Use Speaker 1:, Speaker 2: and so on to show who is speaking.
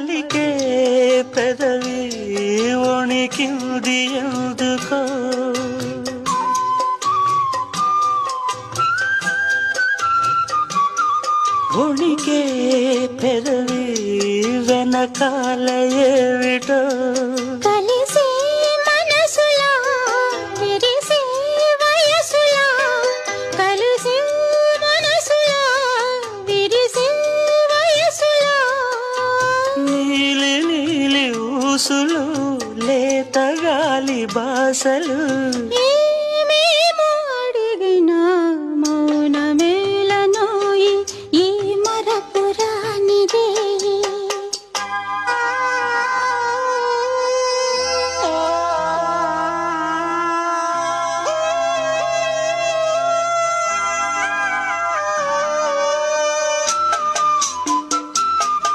Speaker 1: పలికే పెదవి వణికింది ఎందుకో వణికే పెదవి వెనకాల ఏమిటో
Speaker 2: కలిసి మనసులా విరిసి వయసులా కలిసి మనసులా విరిసి వయసులా
Speaker 1: నీలి నీలి ఊసులు లేత గాలి బాసలు
Speaker 2: ఈ